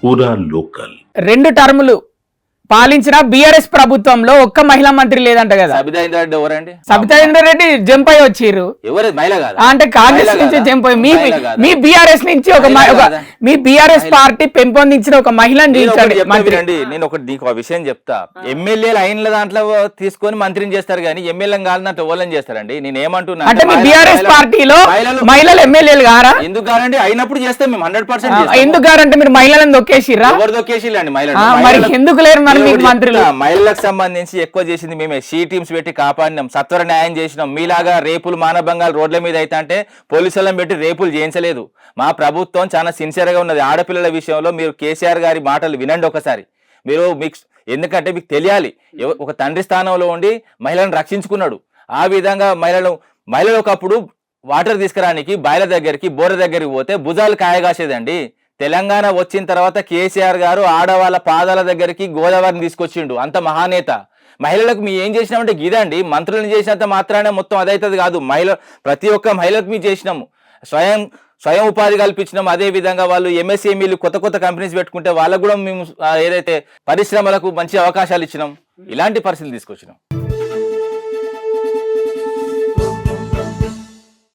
పూరా లోకల్ 2 టర్ములు పాలించిన బీఆర్ఎస్ ప్రభుత్వంలో ఒక్క మహిళా మంత్రి లేదంట కదా. సబితా ఇంద్రారెడ్డి ఎవరండి? సబితా ఇంద్రారెడ్డి జంప్ అయి వచ్చిర్రు. ఎవరు మహిళ కాదా? అంటే కాంగ్రెస్ నుంచి జంప్ అయ్యి మీ బీఆర్ఎస్ నుంచి మీ బీఆర్ఎస్ పార్టీ పెంపొందించిన ఒక మహిళను రండి. నేను ఒకటి నీకు విషయం చెప్తా. ఎమ్మెల్యేలు అయిన దాంట్లో తీసుకొని మంత్రిని చేస్తారు కానీ ఎమ్మెల్యేలు కాదు దాంట్లో ఓలని చేస్తారండి. నేను ఏమంటున్నా అంటే మీ బీఆర్ఎస్ పార్టీలో మహిళలు ఎమ్మెల్యేలు గారా? ఎందుకు గారండి? అయినప్పుడు చేస్తాం మేము 100%. ఎందుకు గారంటే మీరు మహిళలను దొక్కేసిర్రా? ఎవరు దొక్కేసిల్లండి మహిళలు? మరి ఎందుకు లేరు మహిళలకు సంబంధించి ఎక్కువ చేసింది మేమే. షీ టీమ్స్ పెట్టి కాపాడినాం, సత్వర న్యాయం చేసినాం. మీలాగా రేపులు మానభంగాలు రోడ్ల మీద అయితే అంటే పోలీసులను పెట్టి రేపులు చేయించలేదు. మా ప్రభుత్వం చాలా సిన్సియర్ గా ఉన్నది. ఆడపిల్లల విషయంలో మీరు కేసీఆర్ గారి మాటలు వినండి ఒకసారి. మీరు మీకు ఎందుకంటే మీకు తెలియాలి, ఒక తండ్రి స్థానంలో ఉండి మహిళలను రక్షించుకున్నాడు. ఆ విధంగా మహిళలు ఒకప్పుడు వాటర్ తీసుకురానికి బాయిల దగ్గరికి బోర దగ్గరికి పోతే భుజాలు కాయగాసేదండి. తెలంగాణ వచ్చిన తర్వాత కేసీఆర్ గారు ఆడవాళ్ళ పాదాల దగ్గరికి గోదావరిని తీసుకొచ్చిండు. అంత మహానేత. మహిళలకు మీ ఏం చేసినామంటే గిదండి, మంత్రులను చేసినంత మాత్రానే మొత్తం అదైతుంది కాదు. ప్రతి ఒక్క మహిళకు మీ చేసినాము. స్వయం ఉపాధి కల్పించినాం. అదే విధంగా వాళ్ళు ఎంఎస్ఎంఈలు కొత్త కంపెనీస్ పెట్టుకుంటే వాళ్ళకు కూడా మేము ఏదైతే పరిశ్రమలకు మంచి అవకాశాలు ఇచ్చినాం. ఇలాంటి పరిస్థితులు తీసుకొచ్చినాం.